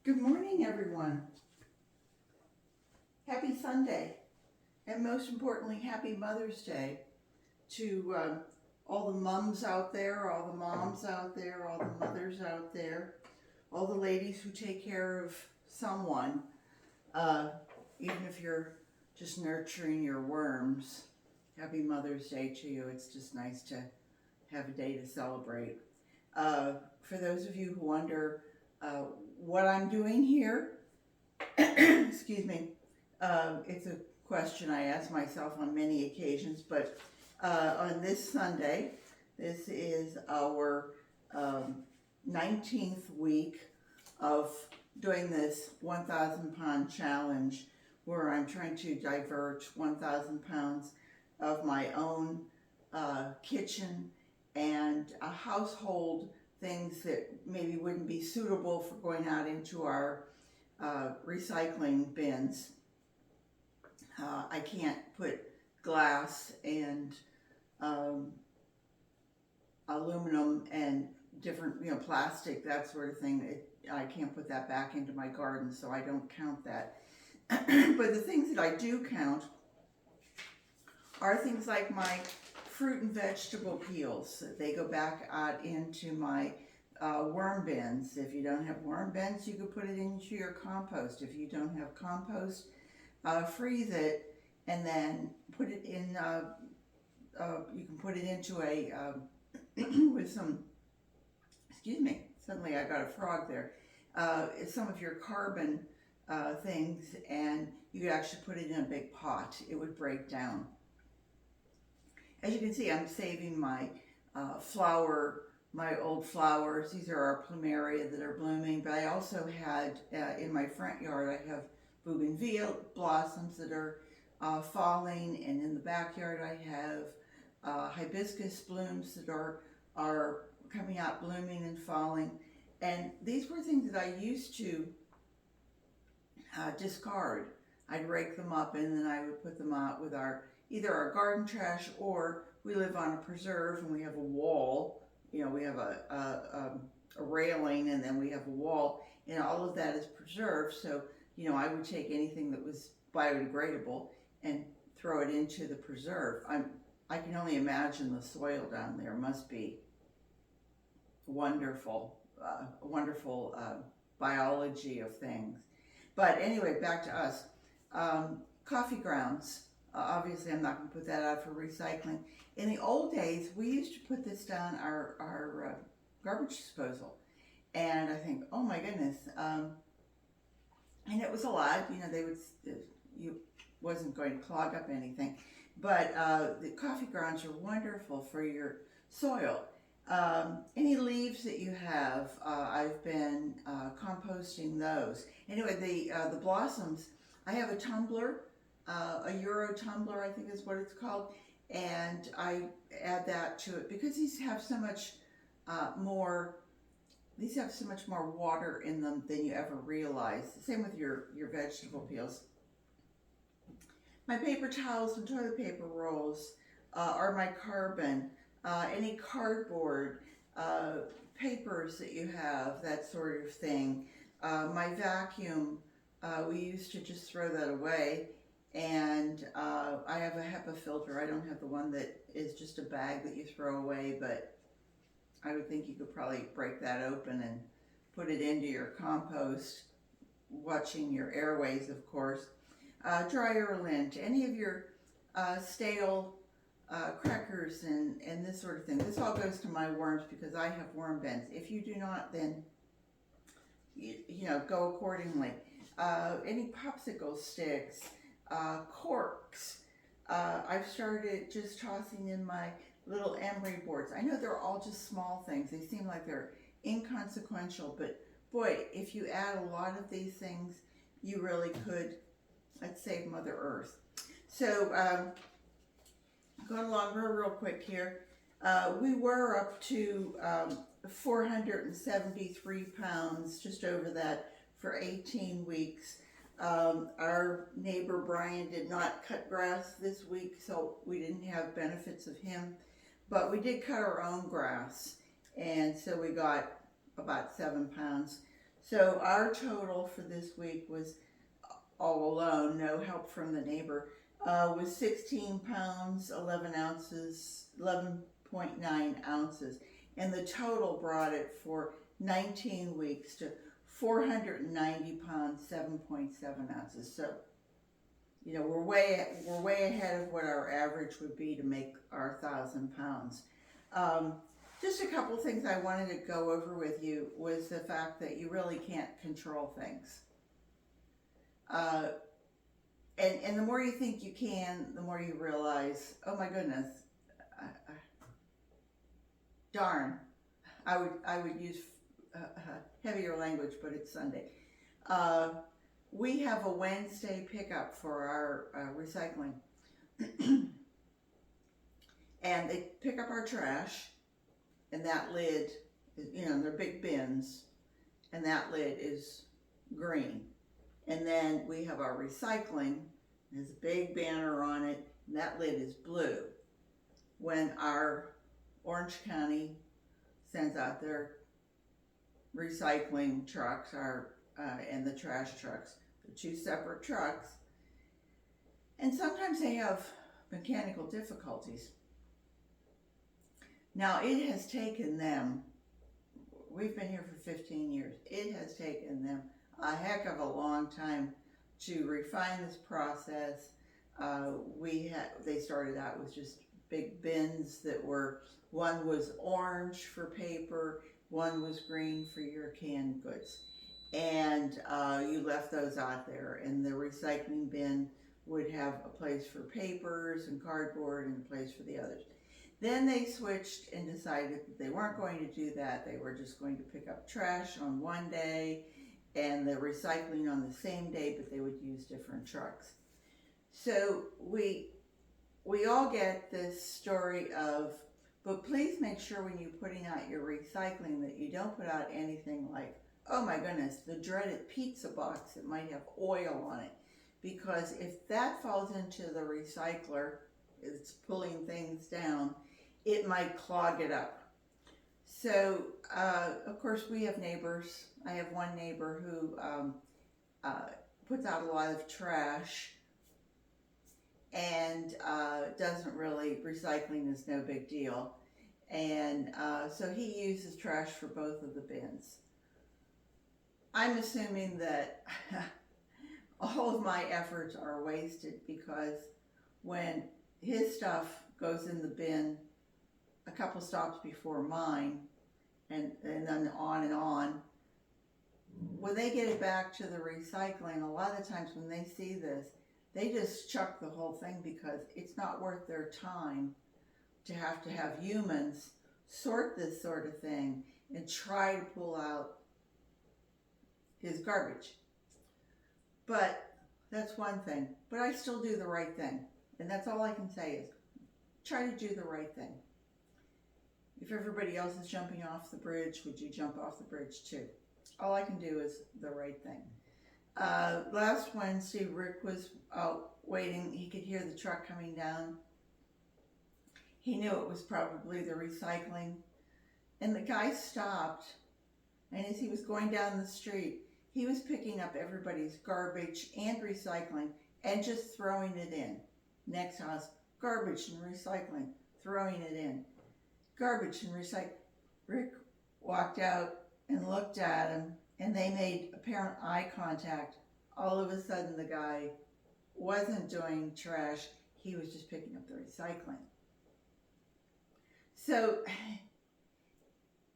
Good morning, everyone. Happy Sunday, and most importantly, happy Mother's Day to all the mums out there, all the moms out there, all the mothers out there, all the ladies who take care of someone, even if you're just nurturing your worms. Happy Mother's Day to you. It's just nice to have a day to celebrate. For those of you who wonder what I'm doing here, excuse me, it's a question I ask myself on many occasions, but on this Sunday, this is our 19th week of doing this 1,000 pound challenge where I'm trying to divert 1,000 pounds of my own kitchen and household things that maybe wouldn't be suitable for going out into our recycling bins. I can't put glass and aluminum and different, plastic, that sort of thing. I can't put that back into my garden, so I don't count that. But the things that I do count are things like my fruit and vegetable peels. They go back out into my worm bins. If you don't have worm bins, you could put it into your compost. If you don't have compost, freeze it and then put it in, you can put it into a, with some, excuse me, suddenly I got a frog there, some of your carbon things, and you could actually put it in a big pot. It would break down. As you can see, I'm saving my my old flowers. These are our plumeria that are blooming, but I also had, in my front yard, I have bougainvillea blossoms that are falling, and in the backyard I have hibiscus blooms that are coming out, blooming and falling. And these were things that I used to discard. I'd rake them up and then I would put them out with either our garden trash, or we live on a preserve and we have a wall. We have a railing, and then we have a wall, and all of that is preserved. So, I would take anything that was biodegradable and throw it into the preserve. I can only imagine the soil down there must be wonderful, wonderful biology of things. But anyway, back to us. Coffee grounds. Obviously, I'm not going to put that out for recycling. In the old days, we used to put this down our garbage disposal. And I think, oh my goodness. And it was a lot. You wasn't going to clog up anything. But the coffee grounds are wonderful for your soil. Any leaves that you have, I've been composting those. Anyway, the blossoms, I have a tumbler, a Euro tumbler, I think is what it's called, and I add that to it because these have so much more water in them than you ever realize. Same with your vegetable peels. My paper towels and toilet paper rolls are my carbon. Any cardboard, papers that you have, that sort of thing. My vacuum, we used to just throw that away. And I have a HEPA filter. I don't have the one that is just a bag that you throw away, but I would think you could probably break that open and put it into your compost, watching your airways, of course. Dryer lint, any of your stale crackers and this sort of thing. This all goes to my worms because I have worm bins. If you do not, then go accordingly. Any popsicle sticks, corks. I've started just tossing in my little emery boards. I know they're all just small things. They seem like they're inconsequential, but boy, if you add a lot of these things, you really could, let's save Mother Earth. So, going along real quick here, we were up to 473 pounds, just over that, for 18 weeks. Our neighbor Brian did not cut grass this week, so we didn't have benefits of him, but we did cut our own grass, and so we got about 7 pounds. So our total for this week was all alone, no help from the neighbor, was 16 pounds, 11 ounces, 11.9 ounces. And the total brought it for 19 weeks to 490 pounds, 7.7 ounces. So, we're way ahead of what our average would be to make our 1,000 pounds. Just a couple things I wanted to go over with you was the fact that you really can't control things. Uh, and the more you think you can, the more you realize, oh my goodness, darn, I would use heavier language, but it's Sunday. We have a Wednesday pickup for our recycling, and they pick up our trash, and that lid, they're big bins, and that lid is green. And then we have our recycling, there's a big banner on it, and that lid is blue. When our Orange County sends out their recycling trucks and the trash trucks, the two separate trucks, and sometimes they have mechanical difficulties. Now it has taken them, we've been here for 15 years, it has taken them a heck of a long time to refine this process. They started out with just big bins that were, one was orange for paper, one was green for your canned goods. And you left those out there, and the recycling bin would have a place for papers and cardboard and a place for the others. Then they switched and decided that they weren't going to do that. They were just going to pick up trash on one day and the recycling on the same day, but they would use different trucks. So we all get this story of, but please make sure when you're putting out your recycling that you don't put out anything like, oh my goodness, the dreaded pizza box that might have oil on it. Because if that falls into the recycler, it's pulling things down, it might clog it up. So, of course, we have neighbors. I have one neighbor who puts out a lot of trash and doesn't really, recycling is no big deal. And so he uses trash for both of the bins. I'm assuming that all of my efforts are wasted because when his stuff goes in the bin a couple stops before mine, and then on, when they get it back to the recycling, a lot of times when they see this, they just chuck the whole thing because it's not worth their time to have humans sort this sort of thing and try to pull out his garbage. But that's one thing. But I still do the right thing. And that's all I can say is try to do the right thing. If everybody else is jumping off the bridge, would you jump off the bridge too? All I can do is the right thing. Last Wednesday, Rick was out waiting. He could hear the truck coming down. He knew it was probably the recycling. And the guy stopped. And as he was going down the street, he was picking up everybody's garbage and recycling and just throwing it in. Next house, garbage and recycling, throwing it in. Garbage and recycling. Rick walked out and looked at him, and they made apparent eye contact. All of a sudden, the guy wasn't doing trash. He was just picking up the recycling. So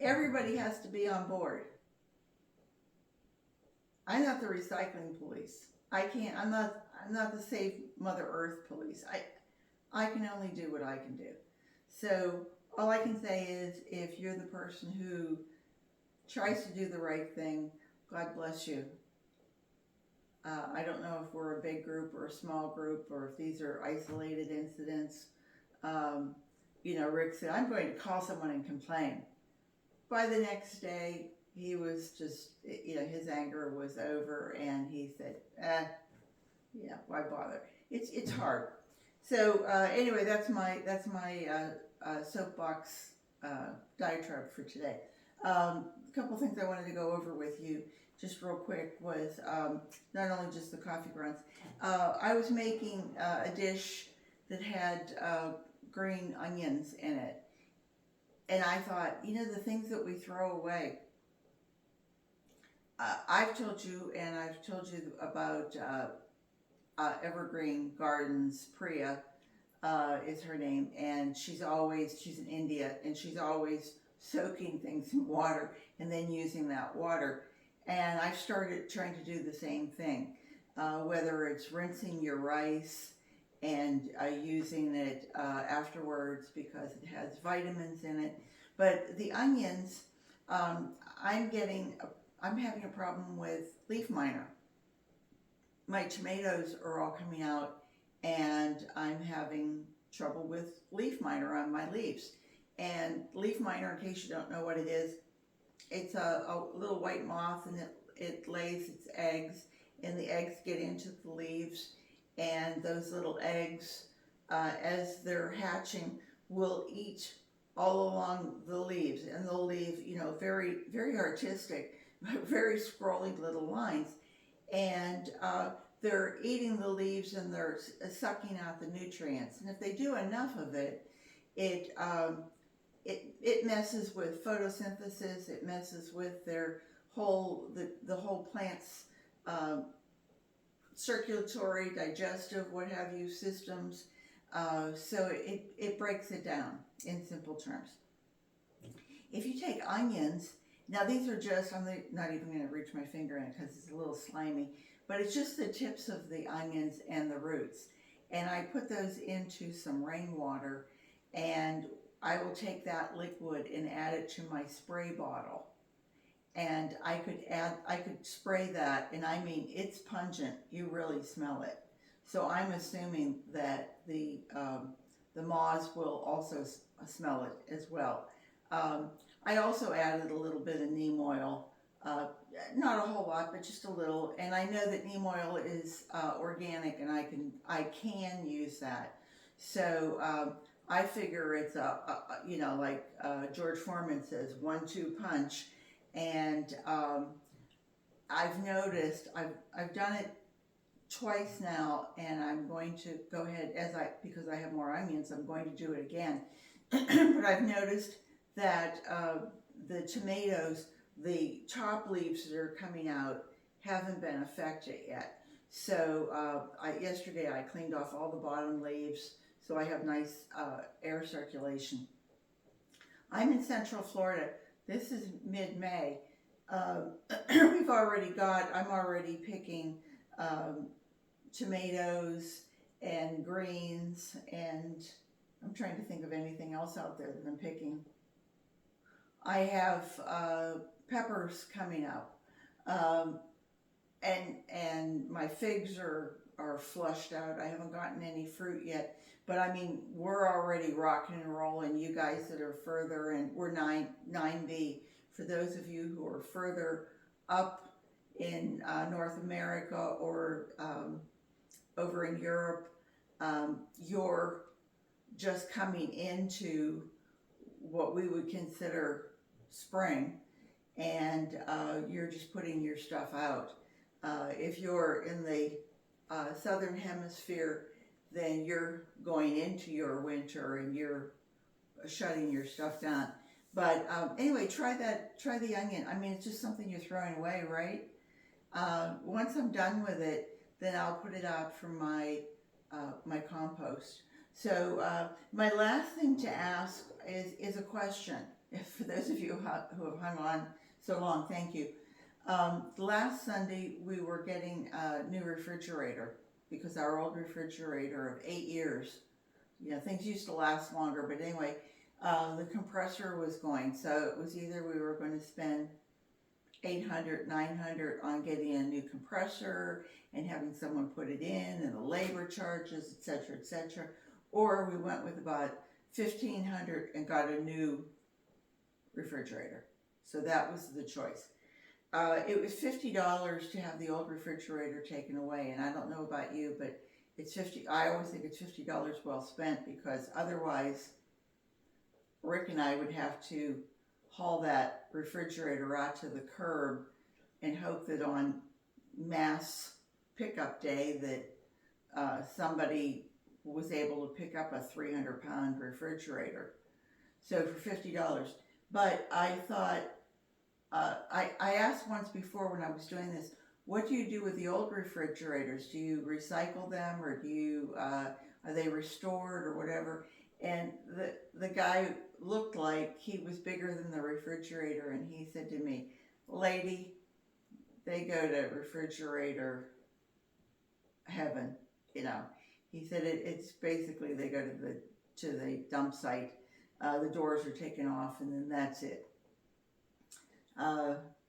everybody has to be on board. I'm not the recycling police. I'm not the Save Mother Earth police. I can only do what I can do. So all I can say is if you're the person who tries to do the right thing, God bless you. I don't know if we're a big group or a small group or if these are isolated incidents. Rick said, I'm going to call someone and complain. By the next day, he was just, his anger was over, and he said, why bother? It's hard. So anyway, that's my soapbox diatribe for today. A couple things I wanted to go over with you just real quick was not only just the coffee grounds. I was making a dish that had green onions in it. And I thought, the things that we throw away. I've told you, and I've told you about Evergreen Gardens. Priya is her name, and she's in India, and she's always soaking things in water and then using that water. And I've started trying to do the same thing, whether it's rinsing your rice and using it afterwards because it has vitamins in it. But the onions, I'm having a problem with leaf miner. My tomatoes are all coming out, and I'm having trouble with leaf miner on my leaves. And leaf miner, in case you don't know what it is, it's a little white moth, and it lays its eggs, and the eggs get into the leaves, and those little eggs, as they're hatching, will eat all along the leaves, and they'll leave, very, very artistic, but very scrolly little lines. And they're eating the leaves, and they're sucking out the nutrients. And if they do enough of it, it messes with photosynthesis. It messes with their the whole plant's circulatory, digestive, what have you, systems. So it breaks it down in simple terms. If you take onions, now these are just, I'm not even going to reach my finger in it because it's a little slimy, but it's just the tips of the onions and the roots. And I put those into some rainwater, and I will take that liquid and add it to my spray bottle. And I could spray that, and I mean, it's pungent. You really smell it. So I'm assuming that the moths will also smell it as well. I also added a little bit of neem oil, not a whole lot, but just a little. And I know that neem oil is organic, and I can use that. So I figure it's like George Foreman says, 1-2 punch. And I've noticed I've done it twice now, and I'm going to go ahead because I have more onions, I'm going to do it again. But I've noticed that the tomatoes, the top leaves that are coming out haven't been affected yet. So yesterday I cleaned off all the bottom leaves, so I have nice air circulation. I'm in Central Florida. This is mid-May. I'm already picking tomatoes and greens, and I'm trying to think of anything else out there that I'm picking. I have peppers coming up, and my figs are flushed out. I haven't gotten any fruit yet, but I mean, we're already rocking and rolling. You guys that are further, and we're 9B. For those of you who are further up in North America or over in Europe, you're just coming into what we would consider spring, and you're just putting your stuff out. If you're in the southern hemisphere, then you're going into your winter and you're shutting your stuff down. But anyway, try the onion. I mean, it's just something you're throwing away, right? Once I'm done with it, then I'll put it out for my compost. So my last thing to ask is a question. For those of you who have hung on so long, thank you. Last Sunday we were getting a new refrigerator because our old refrigerator of 8 years, things used to last longer, but anyway, the compressor was going, so it was either we were going to spend $800, $900 on getting a new compressor and having someone put it in, and the labor charges, etc., or we went with about $1,500 and got a new refrigerator. So that was the choice. It was $50 to have the old refrigerator taken away, and I don't know about you, but it's $50. I always think it's $50 well spent, because otherwise Rick and I would have to haul that refrigerator out to the curb and hope that on mass pickup day that somebody was able to pick up a 300-pound refrigerator. So for $50. But I thought, I asked once before when I was doing this, what do you do with the old refrigerators? Do you recycle them, or do you, are they restored or whatever? And the guy looked like he was bigger than the refrigerator, and he said to me, lady, they go to refrigerator heaven, you know. He said it's basically they go to the dump site. The doors are taken off, and then that's it.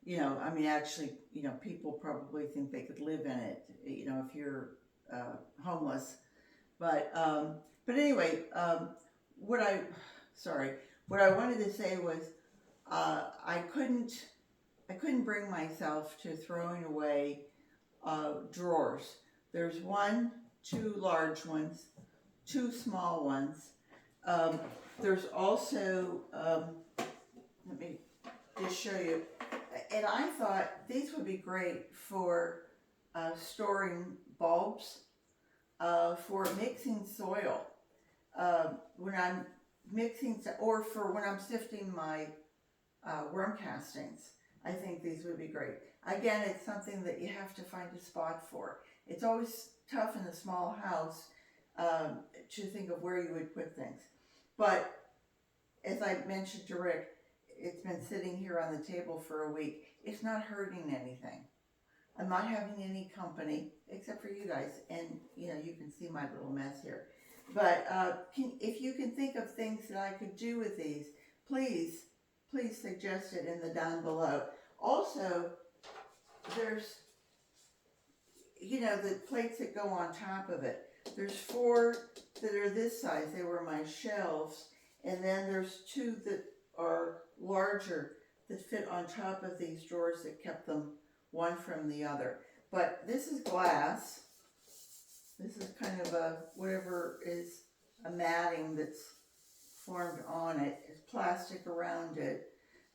You know, I mean, actually, you know, people probably think they could live in it, you know, if you're homeless. But anyway, what I wanted to say was, I couldn't bring myself to throwing away drawers. There's two large ones, two small ones. There's also, let me just show you. And I thought these would be great for storing bulbs, for mixing soil. When I'm mixing, or for when I'm sifting my worm castings, I think these would be great. Again, it's something that you have to find a spot for. It's always tough in a small house to think of where you would put things. But as I mentioned to Rick, it's been sitting here on the table for a week. It's not hurting anything. I'm not having any company except for you guys, and you know, you can see my little mess here. But if you can think of things that I could do with these, please suggest it in the down below. Also, there's, you know, the plates that go on top of it. There's 4 that are this size. They were my shelves, and then there's 2 that are larger that fit on top of these drawers that kept them one from the other. But this is glass. This is kind of a, whatever is a matting that's formed on it. It's plastic around it.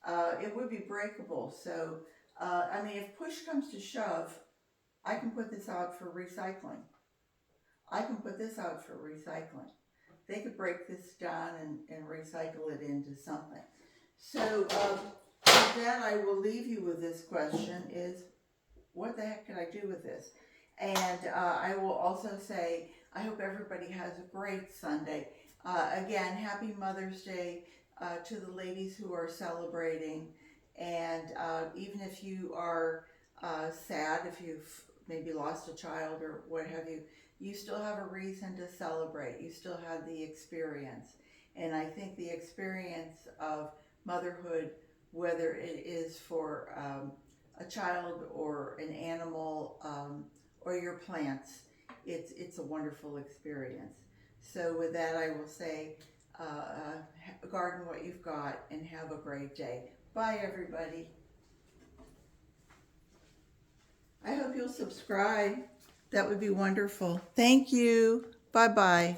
It would be breakable. So, I mean, if push comes to shove, I can put this out for recycling. They could break this down and recycle it into something. So, with that, I will leave you with this question is, what the heck can I do with this? And I will also say, I hope everybody has a great Sunday. Again, happy Mother's Day to the ladies who are celebrating. And even if you are sad, if you've maybe lost a child or what have you, you still have a reason to celebrate. You still have the experience. And I think the experience of motherhood, whether it is for a child or an animal or your plants, it's a wonderful experience. So with that, I will say, garden what you've got and have a great day. Bye, everybody. I hope you'll subscribe. That would be wonderful. Thank you. Bye-bye.